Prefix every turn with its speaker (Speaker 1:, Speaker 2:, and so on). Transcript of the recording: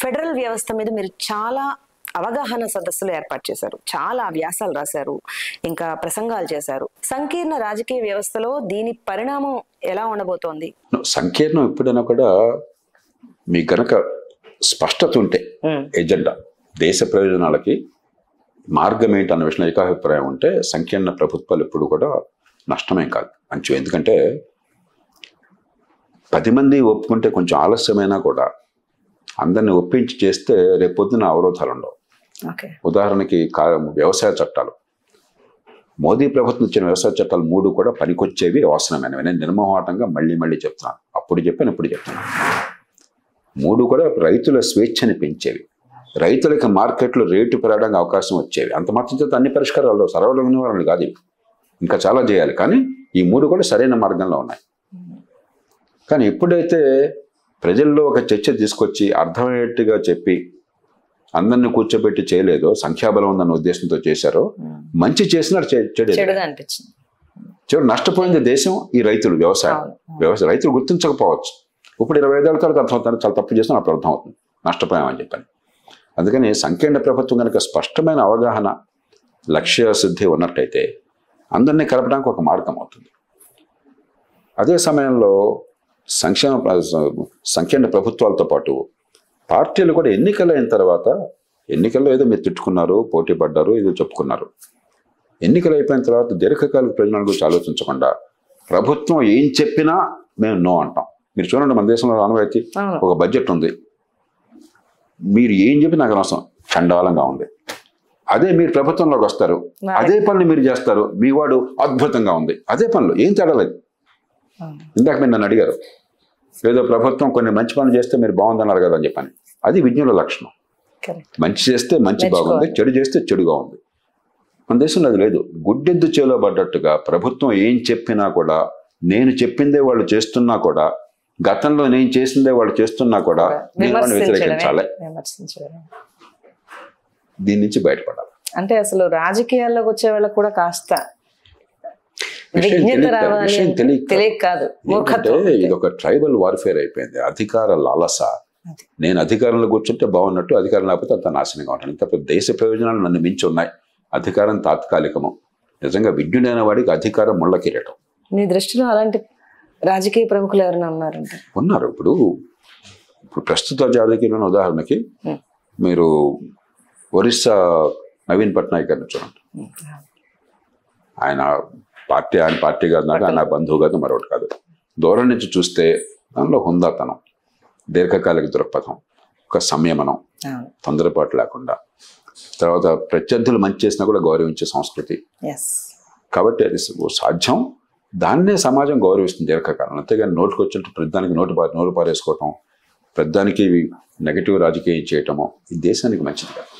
Speaker 1: Federal వ్యవస్థ మీద మీరు చాలా అవగాహన సదస్సులు ఏర్పాటు చేశారు, చాలా వ్యాసాలు రాశారు, ఇంకా ప్రసంగాలు చేశారు. సంకీర్ణ రాజకీయ వ్యవస్థలో దీని పరిణామం ఎలా ఉండబోతోంది?
Speaker 2: సంకీర్ణం ఎప్పుడైనా కూడా మీ గనక స్పష్టత ఉంటే ఎజెండా, దేశ ప్రయోజనాలకి మార్గం ఏంటి అన్న విషయంలో ఏకాభిప్రాయం ఉంటే సంకీర్ణ ప్రభుత్వాలు ఎప్పుడు కూడా నష్టమేం కాదు, మంచివి. ఎందుకంటే 10 మంది ఒప్పుకుంటే కొంచెం ఆలస్యమైనా కూడా అందరిని ఒప్పించి చేస్తే రేపొద్దున అవరోధాలు ఉండవు. ఉదాహరణకి వ్యవసాయ చట్టాలు, మోదీ ప్రభుత్వం ఇచ్చిన వ్యవసాయ చట్టాలు 3 కూడా పనికొచ్చేవి, అవసరమైనవి. నేను నిర్మోహాటంగా మళ్ళీ చెప్తున్నాను, అప్పుడు చెప్పాను ఇప్పుడు చెప్తున్నాను. 3 కూడా రైతుల స్వేచ్ఛని పెంచేవి, రైతులకి మార్కెట్లో రేటు పెరగడానికి అవకాశం వచ్చేవి. అంత మాత్రం చేత అన్ని పరిష్కారాలు సర్వలో నివారణలు కాదు, ఇంకా చాలా చేయాలి. కానీ ఈ 3 కూడా సరైన మార్గంలో ఉన్నాయి. కానీ ఎప్పుడైతే ప్రజల్లో ఒక చర్చ తీసుకొచ్చి అర్థమయ్యేట్టుగా చెప్పి అందరిని కూర్చోబెట్టి చేయలేదో, సంఖ్యాబలం ఉందన్న ఉద్దేశంతో చేశారో, మంచి చేసినారు చెడు నష్టపోయింది దేశం, ఈ రైతులు, వ్యవసాయం. రైతులు గుర్తించకపోవచ్చు. ఇప్పుడు 25 ఏళ్ళ తర్వాత అర్థమవుతారు, చాలా తప్పు చేసినా అప్పుడు అర్థమవుతుంది నష్టపోయామని చెప్పని. అందుకని సంకీర్ణ ప్రభుత్వం కనుక స్పష్టమైన అవగాహన, లక్ష్య సిద్ధి ఉన్నట్టయితే అందరినీ కలపడానికి ఒక మార్గం అవుతుంది. అదే సమయంలో సంకీర్ణ ప్రభుత్వాలతో పాటు పార్టీలు కూడా ఎన్నికలైన తర్వాత, ఎన్నికల్లో ఏదో మీరు తిట్టుకున్నారు, పోటీ పడ్డారు, ఏదో చెప్పుకున్నారు. ఎన్నికలు అయిపోయిన తర్వాత దీర్ఘకాలిక ప్రయోజనాల గురించి ఆలోచించకుండా ప్రభుత్వం ఏం చెప్పినా మేము నో అంటాం. మీరు చూడండి, మన దేశంలో ఆనవాయితీ, ఒక బడ్జెట్ ఉంది, మీరు ఏం చెప్పి నాకు అనవసరం, చండాలంగా ఉంది. అదే మీరు ప్రభుత్వంలోకి వస్తారు, అదే పనులు మీరు చేస్తారు, మీ వాడు అద్భుతంగా ఉంది, అదే పనులు, ఏం తేడాలేదు. ఇందాక మీరు నన్ను అడిగారు, ఏదో ప్రభుత్వం కొన్ని మంచి పనులు చేస్తే మీరు బాగుందన్నారు కదా అని చెప్పని. అది విజ్ఞుల లక్షణం. మంచి చేస్తే మంచి బాగుంది, చెడు చేస్తే చెడుగా ఉంది. మన దేశంలో అది లేదు. గుడ్డెద్దు చేలో పడ్డట్టుగా ప్రభుత్వం ఏం చెప్పినా కూడా, నేను చెప్పిందే వాళ్ళు చేస్తున్నా కూడా, గతంలో నేను చేసిందే వాళ్ళు చేస్తున్నా కూడా నేను వాళ్ళని వ్యతిరేకించాలి. దీని నుంచి బయటపడాలి.
Speaker 1: అంటే అసలు రాజకీయాల్లోకి వచ్చే వాళ్ళకు కూడా కాస్త
Speaker 2: విషయం తెలియక కాదు. ఇది ఒక ట్రైబల్ వార్ఫేర్ అయిపోయింది. అధికార లాలస, నేను అధికారంలో కూర్చుంటే బాగున్నట్టు, అధికారం లేకపోతే అంత నాశనంగా ఉంటాను. ఇంత దేశ ప్రయోజనాలు నన్ను మించి ఉన్నాయి. అధికారం తాత్కాలికము. నిజంగా విజ్ఞుడైన వాడికి అధికారం ముళ్ళ కిరీటం.
Speaker 1: మీ దృష్టిలో అలాంటి రాజకీయ ప్రముఖులు ఎవరైనా ఉన్నారంటే?
Speaker 2: ఉన్నారు. ఇప్పుడు ప్రస్తుత రాజకీయాల ఉదాహరణకి మీరు ఒరిస్సా నవీన్ పట్నాయక్ గారిని చూడండి. ఆయన పార్టీ కాదు, ఆయన బంధువు కాదు, మరొకటి కాదు. దూరం నుంచి చూస్తే దానిలో హుందాతనం, దీర్ఘకాలిక దృక్పథం, ఒక సంయమనం, తొందరపాటు లేకుండా, తర్వాత ప్రత్యర్థులు మంచి చేసినా కూడా గౌరవించే సంస్కృతి. కాబట్టి అది సాధ్యం. దాన్నే సమాజం గౌరవిస్తుంది దీర్ఘకాలం. అంతేగాని నోటుకు వచ్చినట్టు ప్రతిదానికి నోరు పారేసుకోవటం, ప్రతిదానికి నెగటివ్ రాజకీయం చేయటము ఈ దేశానికి మంచిది కాదు.